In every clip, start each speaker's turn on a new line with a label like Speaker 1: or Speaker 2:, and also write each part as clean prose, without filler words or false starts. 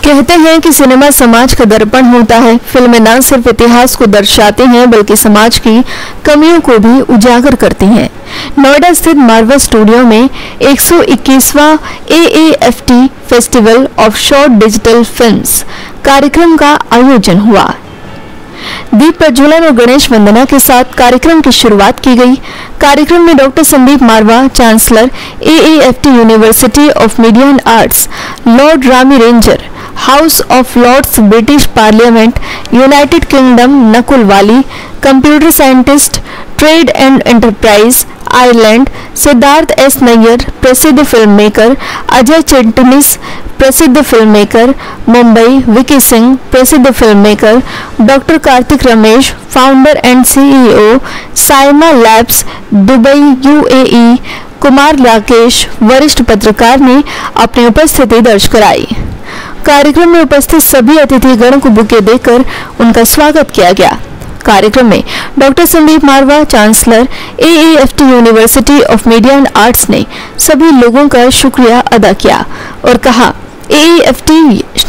Speaker 1: कहते हैं कि सिनेमा समाज का दर्पण होता है। फिल्में न सिर्फ इतिहास को दर्शाती हैं बल्कि समाज की कमियों को भी उजागर करती हैं। नोएडा स्थित मारवा स्टूडियो में 121वां AAFT festival of short digital films कार्यक्रम का आयोजन हुआ। दीप प्रज्वलन और गणेश वंदना के साथ कार्यक्रम की शुरुआत की गई। कार्यक्रम में doctor Sandeep Marwah, chancellor AAFT university of media and arts, lord Rami Ranger, house of lords British parliament, United Kingdom Nakul Wali, computer scientist, trade and enterprise Ireland, Siddharth S Nayyar, प्रसिद्ध फिल्म मेकर, अजय चिटनिस, प्रसिद्ध फिल्म मेकर, मुंबई, विकी सिंह, प्रसिद्ध film maker, doctor Kartik Ramesh, founder and CEO, Saima labs, Dubai UAE, Kumar Rakesh, वरिष्ठ पत्रकार ने अपनी उपस्थिति दर्ज कराई। कार्यक्रम में उपस्थित सभी अतिथिगण को बुके देकर उनका स्वागत किया गया। कार्यक्रम में doctor Sandeep Marwah, chancellor AAFT university of media and arts ने सभी लोगों का शुक्रिया अदा किया और कहा, AAFT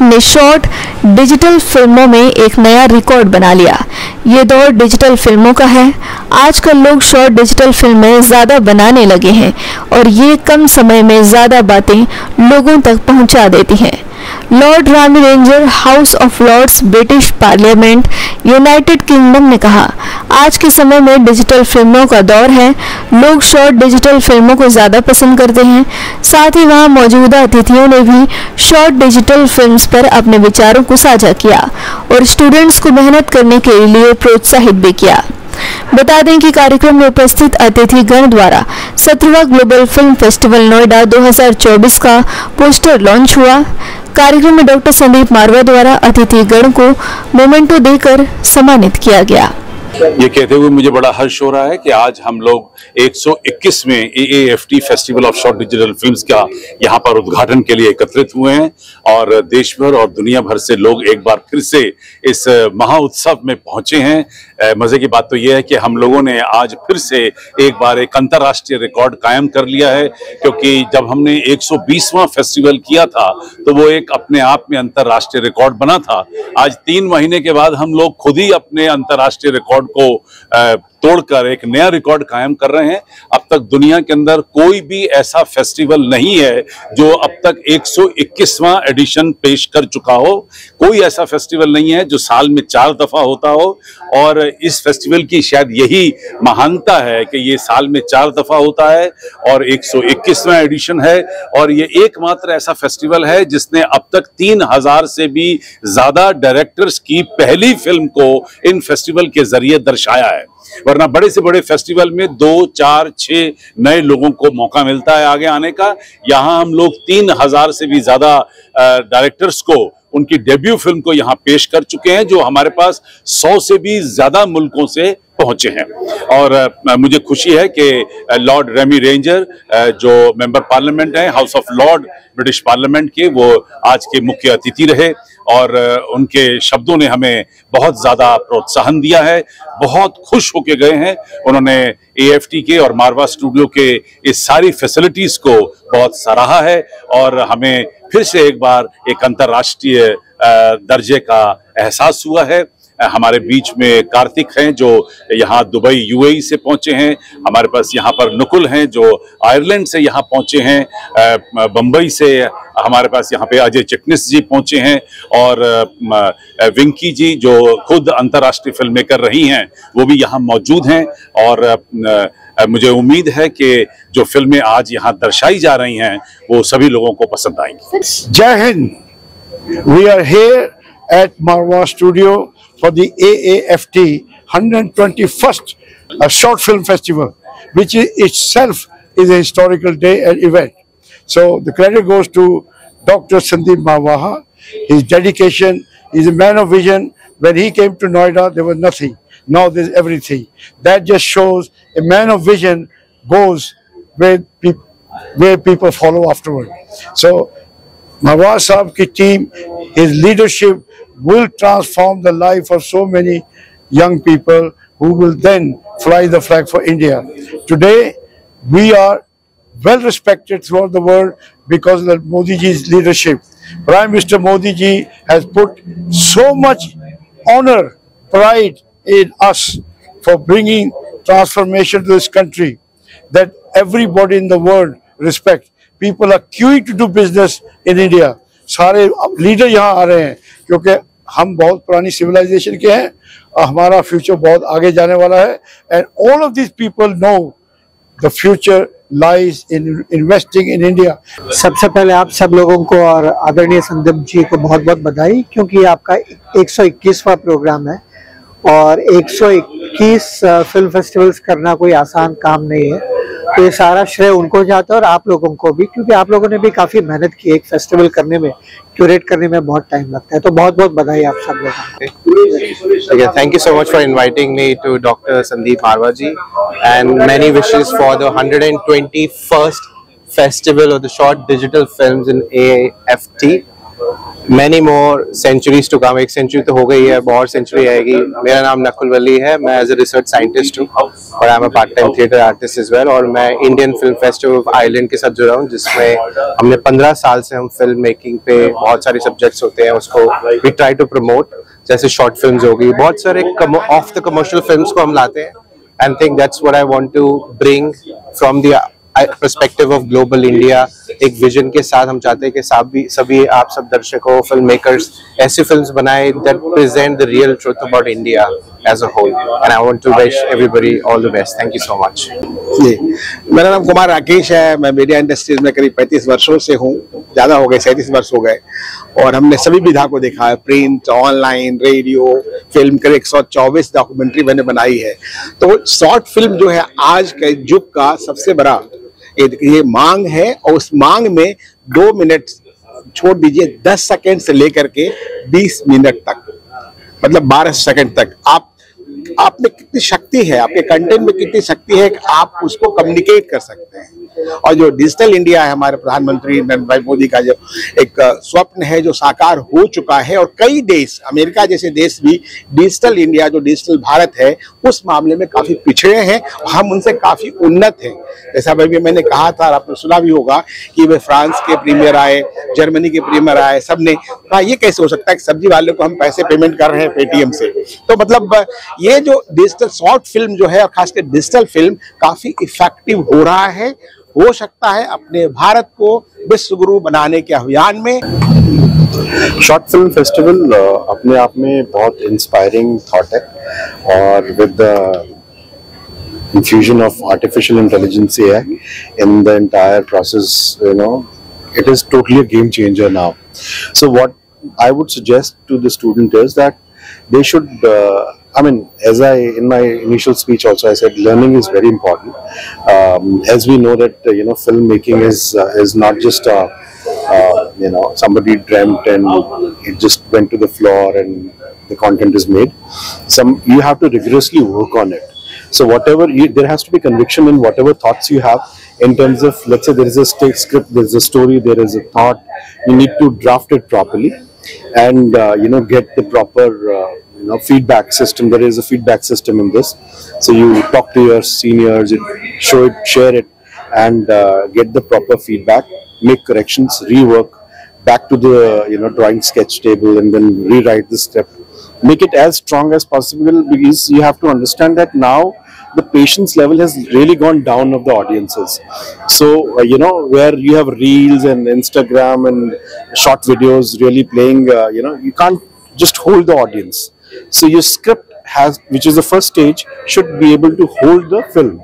Speaker 1: ने शॉर्ट डिजिटल फिल्मों में एक नया रिकॉर्ड बना लिया। ये दौर डिजिटल फिल्मों का है। आजकल लोग शॉर्ट डिजिटल फिल्में ज़्यादा बनाने लगे हैं और ये कम समय में ज़्यादा बातें लोगों तक पहुंचा देती हैं। Lord Rami Ranger, house of lords British parliament, United kingdom ने कहा, आज के समय में डिजिटल फिल्मों का दौर है। लोग शॉर्ट डिजिटल फिल्मों को ज़्यादा पसंद करते हैं। साथ ही वहां मौजूदा अतिथियों ने भी शॉर्ट डिजिटल फिल्म्स पर अपने विचारों को साझा किया और स्टूडेंट्स को मेहनत करने के लिए प्रोत्साहित भी किया। बता दें कि कार्यक्रम में उपस्थित अतिथिगण द्वारा 17वां ग्लोबल फिल्म फेस्टिवल नोएडा 2024 का पोस्टर लॉन्च हुआ। कार्यक्रम में डॉक्टर संदीप मारवा द्वारा अतिथिगण को मोमेंटो देकर सम्मानित किया गया।
Speaker 2: ये कहते हुए मुझे बड़ा हर्ष हो रहा है कि आज हम लोग 121वें AAFT festival of short digital films का यहाँ पर उद्घाटन के लिए एकत्रित हुए हैं और देश भर और दुनिया भर से लोग एक बार फिर से इस महा उत्सव में पहुंचे हैं। मजे की बात तो ये है कि हम लोगों ने आज फिर से एक बार एक अंतर्राष्ट्रीय रिकॉर्ड कायम कर लिया है, क्योंकि जब हमने 120वां फेस्टिवल किया था तो वो एक अपने आप में अंतर्राष्ट्रीय रिकॉर्ड बना था। आज 3 महीने के बाद हम लोग खुद ही अपने अंतर्राष्ट्रीय रिकॉर्ड को तोड़कर एक नया रिकॉर्ड कायम कर रहे हैं। अब तक दुनिया के अंदर कोई भी ऐसा फेस्टिवल नहीं है जो अब तक 121वां एडिशन पेश कर चुका हो। कोई ऐसा फेस्टिवल नहीं है जो साल में 4 दफा होता हो और इस फेस्टिवल की शायद यही महानता है कि ये साल में 4 दफा होता है और 121वां एडिशन है। और ये एकमात्र ऐसा फेस्टिवल है जिसने अब तक 3000 से भी ज्यादा डायरेक्टर्स की पहली फिल्म को इन फेस्टिवल के जरिए दर्शाया है। वरना बड़े से बड़े फेस्टिवल में 2, 4, 6 नए लोगों को मौका मिलता है आगे आने का। यहाँ हम लोग 3000 से भी ज्यादा डायरेक्टर्स को उनकी डेब्यू फिल्म को यहाँ पेश कर चुके हैं, जो हमारे पास 100 से भी ज्यादा मुल्कों से पहुंचे हैं। और मुझे खुशी है कि लॉर्ड रेमी रेंजर जो मेंबर पार्लियामेंट हैं, house of Lord British parliament के, वो आज के मुख्य अतिथि रहे और उनके शब्दों ने हमें बहुत ज्यादा प्रोत्साहन दिया है। बहुत खुश होके गए हैं। उन्होंने AAFT के और मारवा स्टूडियो के इस सारी फैसिलिटीज को बहुत सराहा है और हमें फिर से एक बार एक अंतर्राष्ट्रीय दर्जे का एहसास हुआ है। हमारे बीच में कार्तिक हैं जो यहाँ दुबई UAE से पहुंचे हैं। हमारे पास यहाँ पर नकुल हैं जो आयरलैंड से यहाँ पहुंचे हैं। बम्बई से हमारे पास यहाँ पे अजय चिटनिस जी पहुंचे हैं और विंकी जी जो खुद अंतर्राष्ट्रीय फिल्म मेकर रही हैं वो भी यहाँ मौजूद हैं। और मुझे उम्मीद है कि जो फिल्में आज यहाँ दर्शाई जा रही हैं वो सभी लोगों को पसंद आएंगी।
Speaker 3: जय Hind. We are here at Marwa Studio for the AAFT 121st Short Film Festival, which itself is a historical day and event. So the credit goes to Dr. Sandeep Marwa. His dedication, he's a man of vision. When he came to Noida, there was nothing. Now there's everything. That just shows a man of vision goes where people follow afterward. So Marwa Saab ki team, his leadership will transform the life of so many young people who will then fly the flag for India. Today, we are well respected throughout the world because of Modi ji's leadership. Prime Minister Modi ji has put so much honor, pride in us for bringing transformation to this country that everybody in the world respect. People are queuing to do business in India. सारे leader यहाँ आ रहे हैं क्योंकि हम बहुत पुरानी civilisation के हैं और हमारा फ्यूचर बहुत आगे जाने वाला है. And all of these people know the future lies in investing in India.
Speaker 4: सबसे पहले आप सब लोगों को और आदरणीय संदीप जी को बहुत बहुत बधाई, क्योंकि आपका 121वां प्रोग्राम है और 121 फिल्म फेस्टिवल्स करना कोई आसान काम नहीं है. तो ये सारा श्रेय उनको जाता है और आप लोगों को भी, क्योंकि आप लोगों ने भी काफी मेहनत की. एक फेस्टिवल करने में, क्यूरेट करने में बहुत टाइम लगता है. तो बहुत बहुत बधाई आप सब लोगों को.
Speaker 5: Thank you so much for inviting me to Dr. Sandeep Marwa ji, and many wishes for the 121st Festival of the Short Digital Films in AFT. Many more centuries to come. एक century तो हो गई है, बहुत century आएगी. मेरा नाम नकुल वली है, मैं एज ए रिसर्च साइंटिस्ट हूँ और I am a part time theatre artist as well. और मैं Indian film festival of island के साथ जुड़ा हूँ, जिसमें हमने 15 साल से हम फिल्म मेकिंग पे बहुत सारे सब्जेक्ट्स होते हैं, उसको वी ट्राई टू प्रमोट. जैसे शॉर्ट फिल्म्स होगी, बहुत सारे ऑफ द कमर्शियल फिल्म्स को हम लाते हैं. And think that's what I want to bring from the perspective of global India. एक विजन के साथ हम चाहते हैं कि सभी आप सब दर्शकों, फिल्म मेकर्स ऐसी फिल्म्स बनाए that present the real truth about India as a whole. And I want to wish everybody all the best. Thank you so much.
Speaker 6: जी, मेरा नाम कुमार राकेश है. मैं मीडिया इंडस्ट्रीज में करीब 35 वर्षों से हूँ. ज़्यादा हो गए, 37 वर्ष हो गए. और हमने सभी विधा को देखा है, प्रिंट, ऑनलाइन, रेडियो, फिल्म कर 124 डॉक्यूमेंट्री मैंने बनाई है. तो शॉर्ट फिल्म जो है आज के युग का सबसे बड़ा ये मांग है. और उस मांग में 2 मिनट छोड़ दीजिए, 10 सेकंड से लेकर के 20 मिनट तक, मतलब 12 सेकंड तक आप में कितनी शक्ति है, आपके कंटेंट में कितनी शक्ति है कि आप उसको कम्युनिकेट कर सकते हैं. और जो डिजिटल इंडिया है, हमारे प्रधानमंत्री नरेंद्र भाई मोदी का जो एक स्वप्न है जो साकार हो चुका है, और कई देश, अमेरिका जैसे देश भी डिजिटल इंडिया, जो डिजिटल भारत है, उस मामले में काफी पिछड़े हैं. हम उनसे काफी उन्नत हैं. जैसा भाई मैंने कहा था, आपने सुना भी होगा कि वे फ्रांस के प्रीमियर आए, जर्मनी के प्रीमियर आए, सबने कहा ये कैसे हो सकता है कि सब्जी वाले को हम पैसे पेमेंट कर रहे हैं पेटीएम से. तो मतलब ये जो डिजिटल शॉर्ट फिल्म जो है, और खासकर डिजिटल फिल्म काफी इफेक्टिव हो रहा है, हो सकता है अपने भारत को विश्व गुरु बनाने के अभियान में.
Speaker 7: शॉर्ट फिल्म फेस्टिवल अपने आप में बहुत इंस्पायरिंग थॉट है, और with the infusion of artificial intelligence AI in the entire process, you know, it is totally a game changer now. So what I would suggest to the student is that they should I mean, as in my initial speech also I said learning is very important. As we know that you know, filmmaking is not just you know, somebody dreamt and it just went to the floor and the content is made. You have to rigorously work on it. So whatever there has to be conviction in whatever thoughts you have, in terms of, let's say there is a script, there is a story, there is a thought, you need to draft it properly and you know, get the proper you know, feedback system. There is a feedback system in this, so you talk to your seniors, show it, share it, and get the proper feedback, make corrections, rework back to the, you know, drawing sketch table, and then rewrite the script. Make it as strong as possible, because you have to understand that now the patience level has really gone down of the audiences. So you know, where you have reels and Instagram and short videos really playing, you know, you can't just hold the audience. So your script has, which is the first stage, should be able to hold the film.